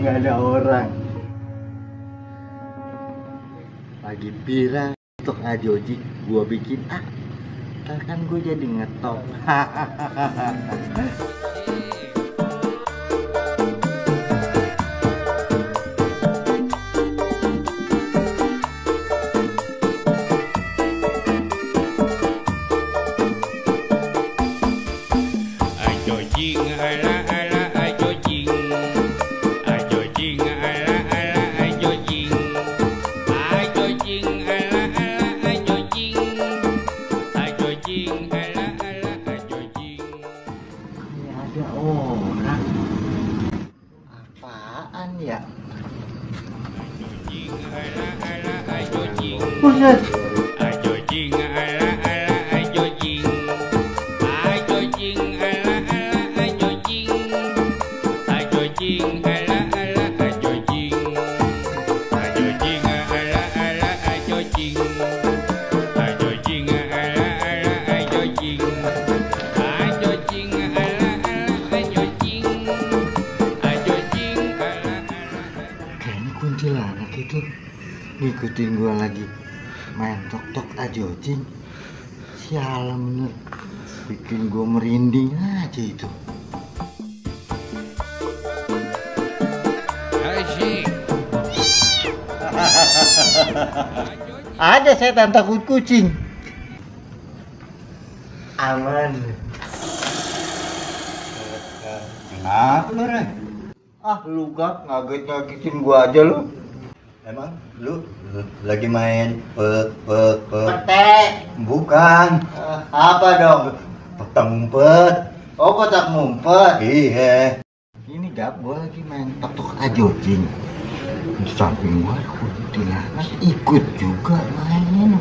nggak ada orang. Lagi pirang untuk ajoji gua bikin ntar kan gua jadi ngetop. Ada orang. Apaan ya? Buset. Kuntilanak itu ngikutin gua lagi main tok-tok ajojing. Sialan bener, bikin gua merinding aja itu. Ada setan takut kucing. Aman. Kenapa lu, Re? Lu gak ngaget-ngagetin gua aja lu. Emang lu lagi main Petek. Bukan. Apa dong? Petak ngumpet. Oh, kotak ngumpet. Iya. Ini gak, gua lagi main tok-tok ajojing. Di samping gua kuntilanak ikut juga mainin.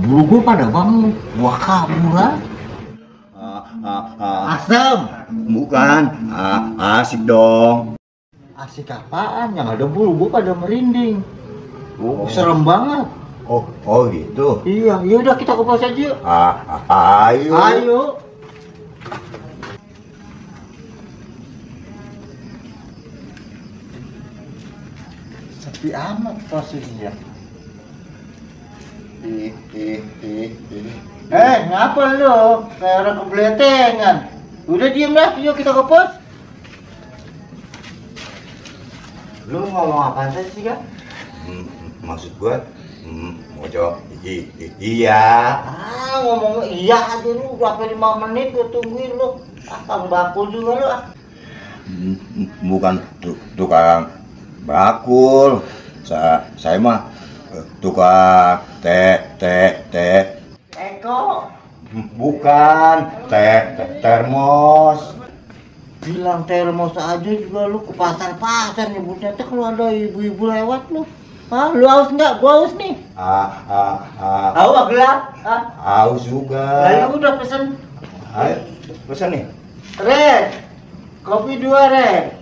Bulu gua pada bangun, gua kabur lah. Asam. Bukan. Asik dong. Asik apaan? Yang ada bulu gua pada merinding. Serem banget. Oh gitu. Iya, yaudah kita ke pos aja. Ayo. Ayo. Sepi amat posisinya. Ngapa lu? Kayak orang kebeletengan. Udah diem dah, yuk kita ke pos. Lu ngomong apa sih, Kak? Maksud gua mojo iya. Ngomong iya aja lu, udah sampai 5 menit gua tungguin lu. Kang bakul juga lu. Bukan tukang bakul. Saya mah tukang teh. Eko. Bukan, termos. Bilang termos aja juga lu ke pasar nyebutnya teh kalau ada ibu-ibu lewat lu. Lu haus enggak? Gua haus nih. Haus gelap. Haus juga. Lalu udah pesen. Ayo, pesen nih. Red. Kopi 2 Red.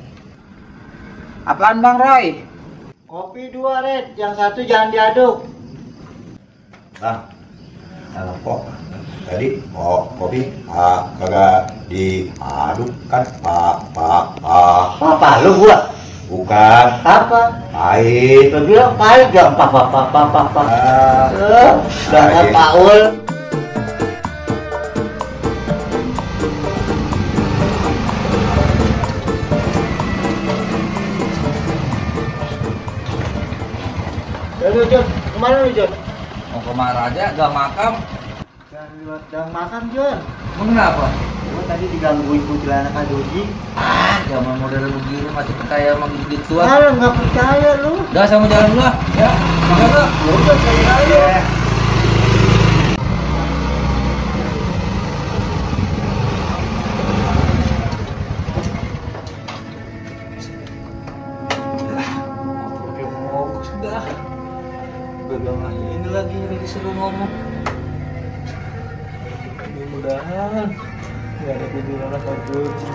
Apaan Bang Roy? Kopi 2 Red, yang satu jangan diaduk. Kok tadi kopi kagak diaduk kan Apa lu gua? bukan Apa? pahit. Lu bilang pahit gak? Dasar Paul. Jon, kemana lu Jon? Mau ke Maharaja gak makam? Jangan makan Jon. Emang kenapa? Gua tadi digangguin kuntilanak ajoji. Zaman model begini masih percaya sama gitu-gituan. Nggak percaya lu. Udah sama jalan dulu lah. Ya, makan lah. Udah kayak aja. Sudah. Pegangan ini lagi disuruh ngomong. Mudah-mudahan nggak ada kuntilanak ajoji.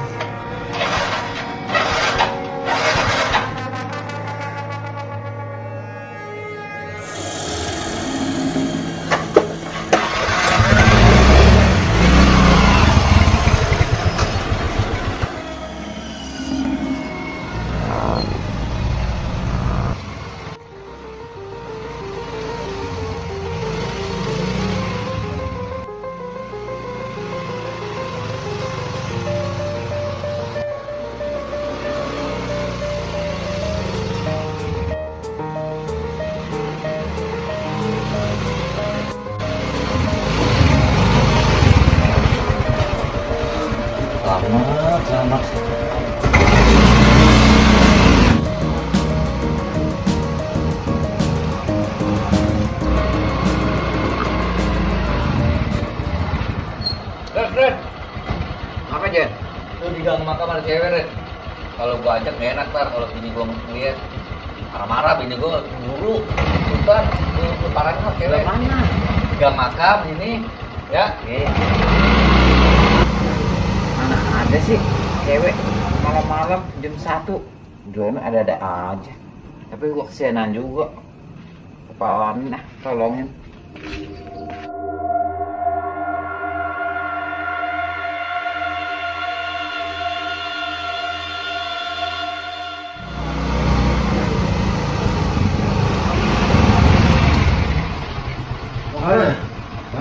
Red. Apa Jen? Lu di gang makam ada cewek, Red. Kalau gua ajak gak enak ntar kalau bini gua ngeliat. Marah-marah bini gua buru. Sultan, lu parahin mah cewek. Mana? Di gang makam ini, ya. Oke. Mana ada sih cewek malam-malam jam 1. Jualnya ada-ada aja. Tapi gua kesianan juga. Kepalamin ah, tolongin.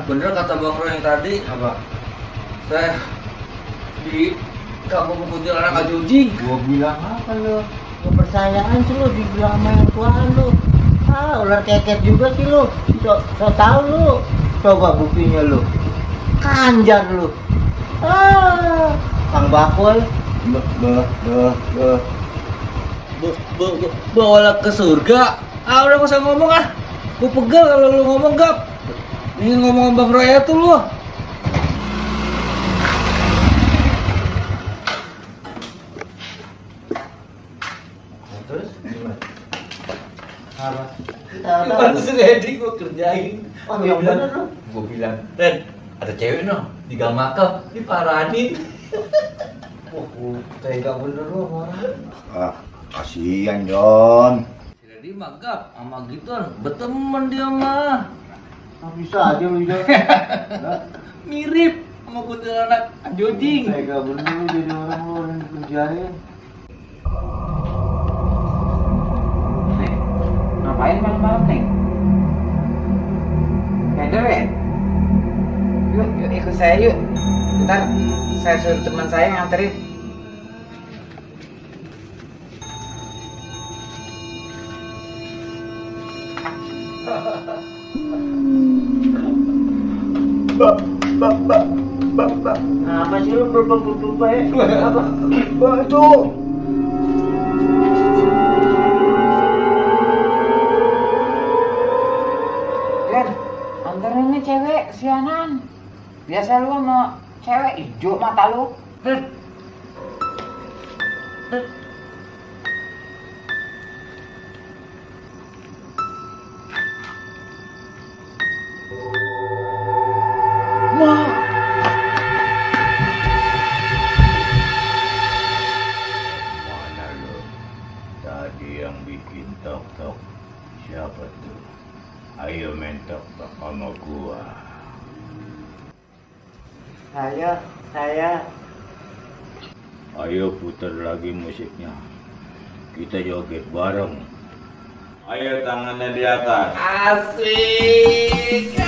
Bener kata Bang Bro yang tadi. Apa? Saya di kampung kuntilanak Ajojing. Gua bilang apa lu? Kepercayaan sih lu dibilang sama yang tuaan lu. Ah, ular keket juga sih lu. So tahu lu. Coba buktinya lu. Kanjar lu. Ah, Kang Bakoy. Bawa ke surga. Ah udah gak usah ngomong ah. Gua pegel kalau lu ngomong Gap. Ini ngomong Bang Roya tuh lu. Terus gimana? Apa? Gimana sih Reddy gua kerjain. Oh, yang bener lu. Gua bilang, Ren, ada cewek no di gang makam, diparanin. Oh, tega bener lu sama orang. Ah, kasihan Jon. Si Reddy mah Gap, sama gituan, berteman dia mah. Ah, bisa aja lu ya. Mirip sama kuntilanak Ajojing. Tega bener lu jadi orang lu yang dikerjain. Neng, ngapain malam-malam Neng? Ya? Yuk ikut saya yuk. Ntar saya suruh teman saya nganterin. Apa sih lu berubah ya? Apa? Itu. Len, anterin nih cewek sianan. Biasa lu sama cewek hijau mata lu. Ren, Mana lo? Tadi yang bikin tok-tok. Siapa tuh? Ayo main tok-tok sama gua. Saya. Ayo putar lagi musiknya. Kita joget bareng. Ayo tangannya di atas. asik.